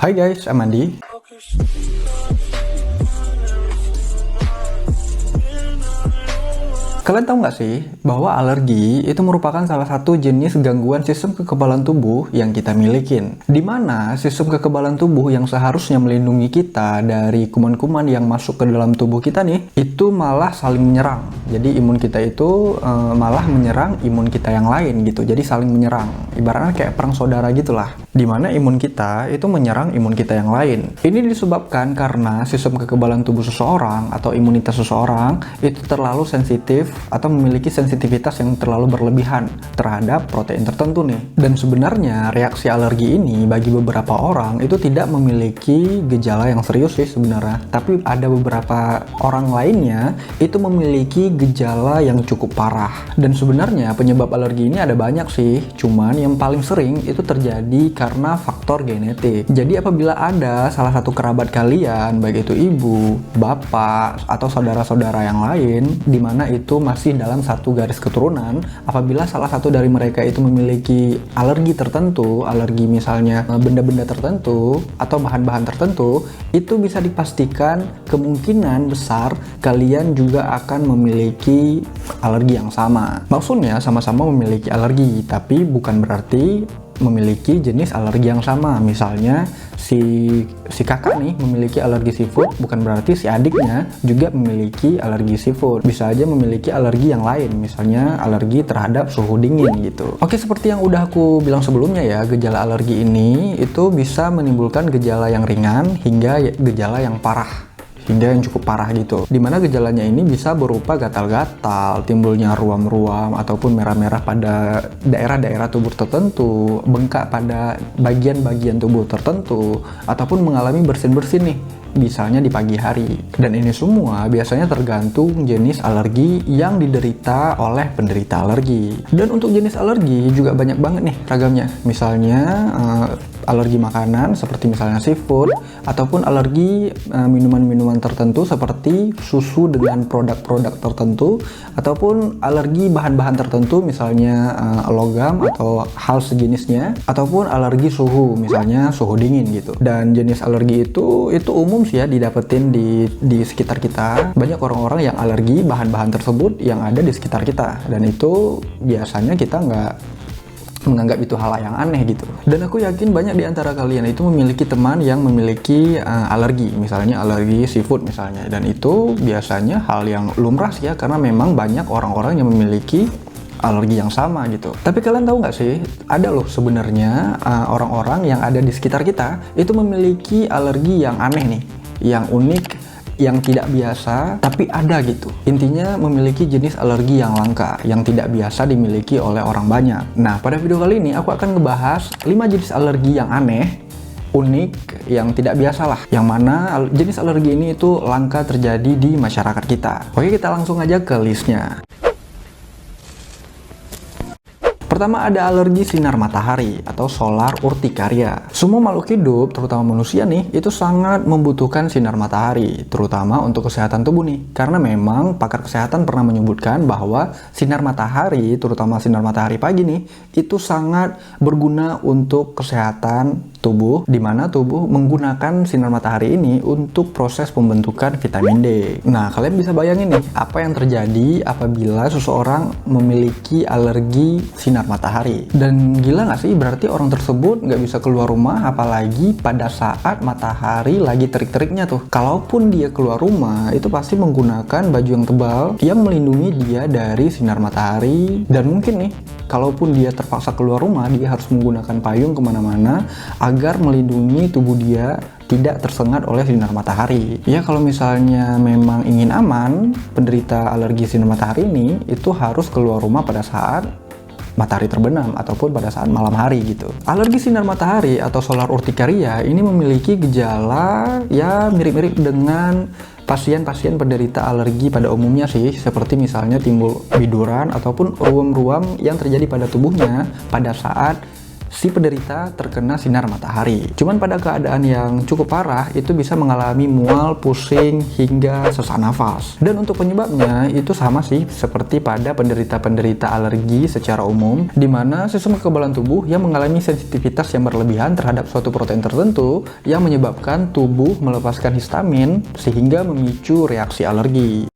Hai guys, I'm Andi. Kalian tahu nggak sih bahwa alergi itu merupakan salah satu jenis gangguan sistem kekebalan tubuh yang kita milikin. Di mana sistem kekebalan tubuh yang seharusnya melindungi kita dari kuman-kuman yang masuk ke dalam tubuh kita nih, itu malah saling menyerang. Jadi imun kita itu malah menyerang imun kita yang lain gitu. Jadi saling menyerang. Ibaratnya kayak perang saudara gitulah. Di mana imun kita itu menyerang imun kita yang lain. Ini disebabkan karena sistem kekebalan tubuh seseorang atau imunitas seseorang itu terlalu sensitif atau memiliki sensitivitas yang terlalu berlebihan terhadap protein tertentu nih. Dan sebenarnya reaksi alergi ini bagi beberapa orang itu tidak memiliki gejala yang serius sih sebenarnya. Tapi ada beberapa orang lainnya itu memiliki gejala yang cukup parah. Dan sebenarnya penyebab alergi ini ada banyak sih. Cuman yang paling sering itu terjadi karena faktor genetik. Jadi apabila ada salah satu kerabat kalian, baik itu ibu, bapak, atau saudara-saudara yang lain, di mana itu masih dalam satu garis keturunan, apabila salah satu dari mereka itu memiliki alergi tertentu, alergi misalnya benda-benda tertentu atau bahan-bahan tertentu, itu bisa dipastikan kemungkinan besar kalian juga akan memiliki alergi yang sama. Maksudnya sama-sama memiliki alergi, tapi bukan berarti memiliki jenis alergi yang sama. Misalnya si kakak nih memiliki alergi seafood, bukan berarti si adiknya juga memiliki alergi seafood. Bisa aja memiliki alergi yang lain, misalnya alergi terhadap suhu dingin gitu. Oke, seperti yang udah aku bilang sebelumnya ya, gejala alergi ini itu bisa menimbulkan gejala yang ringan hingga gejala yang parah, hingga yang cukup parah gitu. Dimana gejalanya ini bisa berupa gatal-gatal, timbulnya ruam-ruam ataupun merah-merah pada daerah-daerah tubuh tertentu, bengkak pada bagian-bagian tubuh tertentu, ataupun mengalami bersin-bersin nih, misalnya di pagi hari. Dan ini semua biasanya tergantung jenis alergi yang diderita oleh penderita alergi. Dan untuk jenis alergi juga banyak banget nih ragamnya. Misalnya alergi makanan seperti misalnya seafood, ataupun alergi minuman-minuman tertentu seperti susu dengan produk-produk tertentu, ataupun alergi bahan-bahan tertentu misalnya logam atau hal sejenisnya, ataupun alergi suhu misalnya suhu dingin gitu. Dan jenis alergi itu umum sih ya didapetin di sekitar kita. Banyak orang-orang yang alergi bahan-bahan tersebut yang ada di sekitar kita, dan itu biasanya kita nggak menganggap itu hal yang aneh gitu. Dan aku yakin banyak di antara kalian itu memiliki teman yang memiliki alergi, misalnya alergi seafood misalnya, dan itu biasanya hal yang lumrah sih ya, karena memang banyak orang-orang yang memiliki alergi yang sama gitu. Tapi kalian tahu nggak sih, ada loh sebenarnya orang-orang yang ada di sekitar kita itu memiliki alergi yang aneh nih, yang unik, yang tidak biasa, tapi ada gitu. Intinya memiliki jenis alergi yang langka, yang tidak biasa dimiliki oleh orang banyak. Nah, pada video kali ini aku akan ngebahas 5 jenis alergi yang aneh, unik, yang tidak biasa lah. Yang mana jenis alergi ini itu langka terjadi di masyarakat kita. Oke, kita langsung aja ke listnya. Pertama ada alergi sinar matahari atau solar urtikaria. Semua makhluk hidup, terutama manusia nih, itu sangat membutuhkan sinar matahari, terutama untuk kesehatan tubuh nih. Karena memang pakar kesehatan pernah menyebutkan bahwa sinar matahari, terutama sinar matahari pagi nih, itu sangat berguna untuk kesehatan tubuh, di mana tubuh menggunakan sinar matahari ini untuk proses pembentukan vitamin D. Nah, kalian bisa bayangin nih, apa yang terjadi apabila seseorang memiliki alergi sinar matahari. Dan gila nggak sih, berarti orang tersebut nggak bisa keluar rumah, apalagi pada saat matahari lagi terik-teriknya tuh. Kalaupun dia keluar rumah, itu pasti menggunakan baju yang tebal yang melindungi dia dari sinar matahari. Dan mungkin nih, kalaupun dia terpaksa keluar rumah, dia harus menggunakan payung kemana-mana agar melindungi tubuh dia tidak tersengat oleh sinar matahari. Ya, kalau misalnya memang ingin aman, penderita alergi sinar matahari ini itu harus keluar rumah pada saat matahari terbenam ataupun pada saat malam hari gitu. Alergi sinar matahari atau solar urtikaria ini memiliki gejala ya mirip-mirip dengan pasien-pasien penderita alergi pada umumnya sih, seperti misalnya timbul biduran ataupun ruam-ruam yang terjadi pada tubuhnya pada saat si penderita terkena sinar matahari. Cuman pada keadaan yang cukup parah itu bisa mengalami mual, pusing, hingga sesak nafas. Dan untuk penyebabnya itu sama sih seperti pada penderita-penderita alergi secara umum, di mana sistem kekebalan tubuh yang mengalami sensitivitas yang berlebihan terhadap suatu protein tertentu yang menyebabkan tubuh melepaskan histamin sehingga memicu reaksi alergi.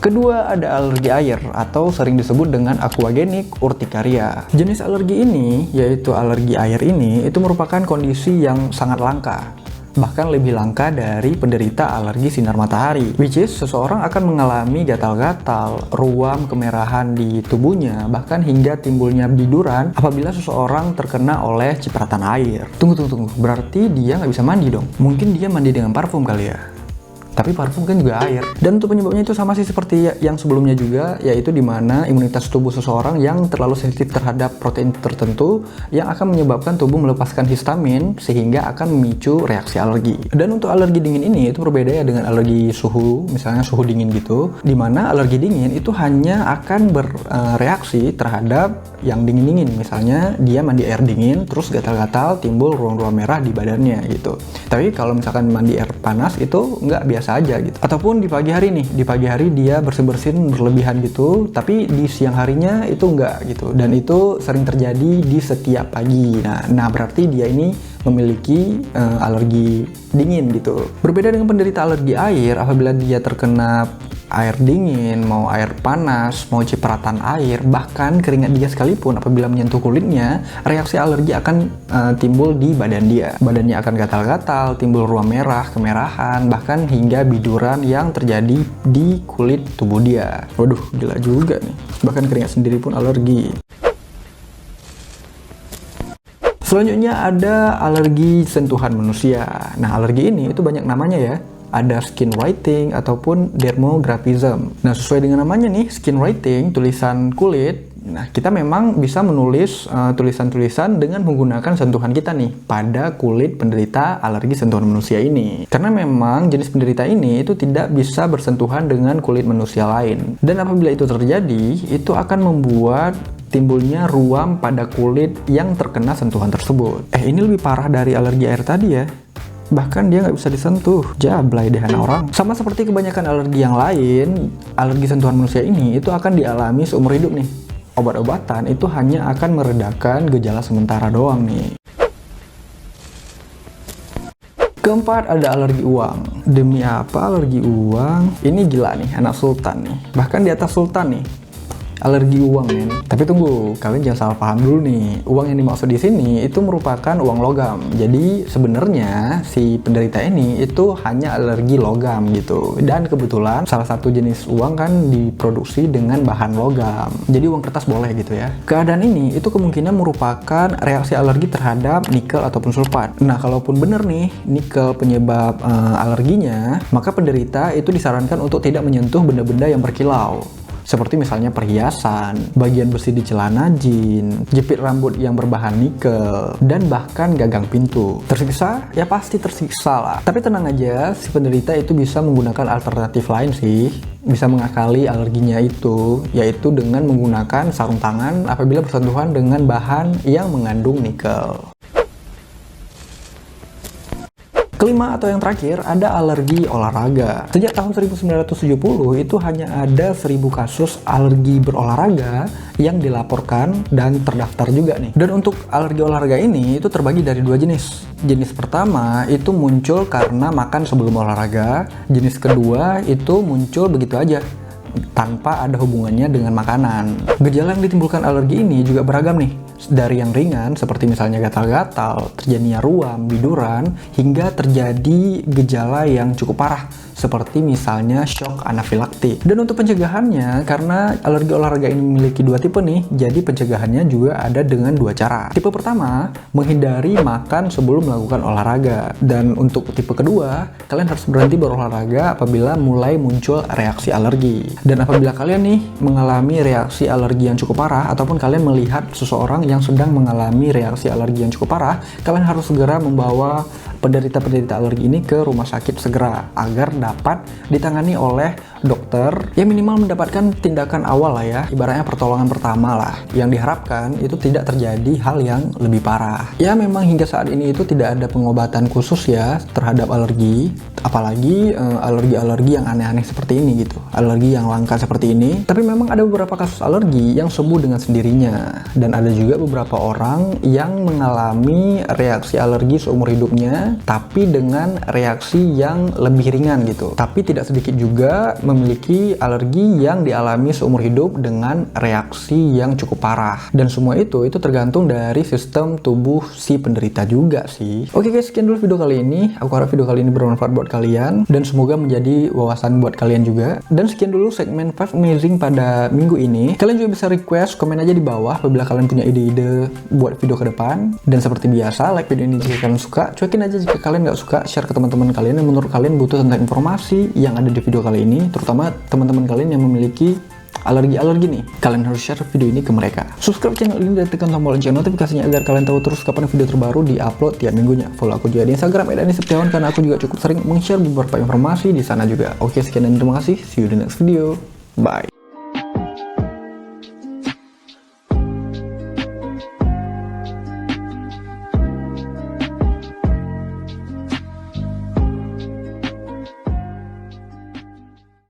Kedua, ada alergi air atau sering disebut dengan aquagenic urtikaria. Jenis alergi ini, yaitu alergi air ini, itu merupakan kondisi yang sangat langka. Bahkan lebih langka dari penderita alergi sinar matahari, which is seseorang akan mengalami gatal-gatal, ruam kemerahan di tubuhnya, bahkan hingga timbulnya biduran apabila seseorang terkena oleh cipratan air. Tunggu, berarti dia nggak bisa mandi dong? Mungkin dia mandi dengan parfum kali ya? Tapi parfum kan juga air. Dan untuk penyebabnya itu sama sih seperti yang sebelumnya juga, yaitu dimana imunitas tubuh seseorang yang terlalu sensitif terhadap protein tertentu yang akan menyebabkan tubuh melepaskan histamin sehingga akan memicu reaksi alergi. Dan untuk alergi dingin ini itu berbeda ya dengan alergi suhu, misalnya suhu dingin gitu, dimana alergi dingin itu hanya akan bereaksi terhadap yang dingin-dingin. Misalnya dia mandi air dingin terus gatal-gatal timbul ruam-ruam merah di badannya gitu. Tapi kalau misalkan mandi air panas itu nggak biasa aja gitu. Ataupun di pagi hari nih, di pagi hari dia bersin-bersin berlebihan gitu, tapi di siang harinya itu enggak gitu. Dan itu sering terjadi di setiap pagi. Nah berarti dia ini memiliki alergi dingin gitu. Berbeda dengan penderita alergi air, apabila dia terkena air dingin, mau air panas, mau cipratan air, bahkan keringat dia sekalipun apabila menyentuh kulitnya, reaksi alergi akan timbul di badan dia. Badannya akan gatal-gatal, timbul ruam merah, kemerahan, bahkan hingga biduran yang terjadi di kulit tubuh dia. Waduh, gila juga nih. Bahkan keringat sendiri pun alergi. Selanjutnya ada alergi sentuhan manusia. Nah, alergi ini itu banyak namanya ya. Ada skin writing ataupun dermographism. Nah, sesuai dengan namanya nih, skin writing, tulisan kulit. Nah, kita memang bisa menulis tulisan-tulisan dengan menggunakan sentuhan kita nih pada kulit penderita alergi sentuhan manusia ini. Karena memang jenis penderita ini itu tidak bisa bersentuhan dengan kulit manusia lain. Dan apabila itu terjadi, itu akan membuat timbulnya ruam pada kulit yang terkena sentuhan tersebut. Ini lebih parah dari alergi air tadi ya. Bahkan dia nggak bisa disentuh. Jablay deh anak orang. Sama seperti kebanyakan alergi yang lain, alergi sentuhan manusia ini itu akan dialami seumur hidup nih. Obat-obatan itu hanya akan meredakan gejala sementara doang nih. Keempat, ada alergi uang. Demi apa alergi uang? Ini gila nih, anak sultan nih. Bahkan di atas sultan nih. Alergi uang, men. Tapi tunggu, kalian jangan salah paham dulu nih. Uang yang dimaksud di sini itu merupakan uang logam. Jadi sebenarnya si penderita ini itu hanya alergi logam gitu. Dan kebetulan salah satu jenis uang kan diproduksi dengan bahan logam. Jadi uang kertas boleh gitu ya. Keadaan ini itu kemungkinan merupakan reaksi alergi terhadap nikel ataupun sulfat. Nah, kalaupun bener nih nikel penyebab alerginya, maka penderita itu disarankan untuk tidak menyentuh benda-benda yang berkilau. Seperti misalnya perhiasan, bagian besi di celana jin, jepit rambut yang berbahan nikel, dan bahkan gagang pintu. Tersiksa? Ya pasti tersiksa lah. Tapi tenang aja, si penderita itu bisa menggunakan alternatif lain sih. Bisa mengakali alerginya itu, yaitu dengan menggunakan sarung tangan apabila bersentuhan dengan bahan yang mengandung nikel. Kelima atau yang terakhir, ada alergi olahraga. Sejak tahun 1970 itu hanya ada 1000 kasus alergi berolahraga yang dilaporkan dan terdaftar juga nih. Dan untuk alergi olahraga ini itu terbagi dari dua jenis. Jenis pertama itu muncul karena makan sebelum olahraga. Jenis kedua itu muncul begitu aja, tanpa ada hubungannya dengan makanan. Gejala yang ditimbulkan alergi ini juga beragam nih. Dari yang ringan seperti misalnya gatal-gatal, terjadinya ruam, biduran, hingga terjadi gejala yang cukup parah seperti misalnya shock anafilaktik. Dan untuk pencegahannya, karena alergi olahraga ini memiliki dua tipe nih, jadi pencegahannya juga ada dengan dua cara. Tipe pertama, menghindari makan sebelum melakukan olahraga. Dan untuk tipe kedua, kalian harus berhenti berolahraga apabila mulai muncul reaksi alergi. Dan apabila kalian nih mengalami reaksi alergi yang cukup parah, ataupun kalian melihat seseorang yang sedang mengalami reaksi alergi yang cukup parah, kalian harus segera membawa penderita-penderita alergi ini ke rumah sakit segera agar dapat ditangani oleh dokter, ya minimal mendapatkan tindakan awal lah ya, ibaratnya pertolongan pertama lah, yang diharapkan itu tidak terjadi hal yang lebih parah. Ya memang hingga saat ini itu tidak ada pengobatan khusus ya terhadap alergi, apalagi alergi-alergi yang aneh-aneh seperti ini gitu, alergi yang langka seperti ini. Tapi memang ada beberapa kasus alergi yang sembuh dengan sendirinya, dan ada juga beberapa orang yang mengalami reaksi alergi seumur hidupnya, tapi dengan reaksi yang lebih ringan gitu. Tapi tidak sedikit juga memiliki alergi yang dialami seumur hidup dengan reaksi yang cukup parah. Dan semua itu tergantung dari sistem tubuh si penderita juga sih. Oke guys, sekian dulu video kali ini. Aku harap video kali ini bermanfaat buat kalian dan semoga menjadi wawasan buat kalian juga. Dan sekian dulu segmen 5 Amazing pada minggu ini. Kalian juga bisa request, komen aja di bawah apabila kalian punya ide-ide buat video ke depan. Dan seperti biasa, like video ini jika kalian suka, cuekin aja jika kalian nggak suka, share ke teman-teman kalian yang menurut kalian butuh tentang informasi yang ada di video kali ini, terutama teman-teman kalian yang memiliki alergi-alergi nih. Kalian harus share video ini ke mereka. Subscribe channel ini dan tekan tombol lonceng notifikasinya agar kalian tahu terus kapan video terbaru di-upload tiap minggunya. Follow aku juga di Instagram @anisetiawan karena aku juga cukup sering meng-share beberapa informasi di sana juga. Oke, sekian dan terima kasih. See you di next video. Bye.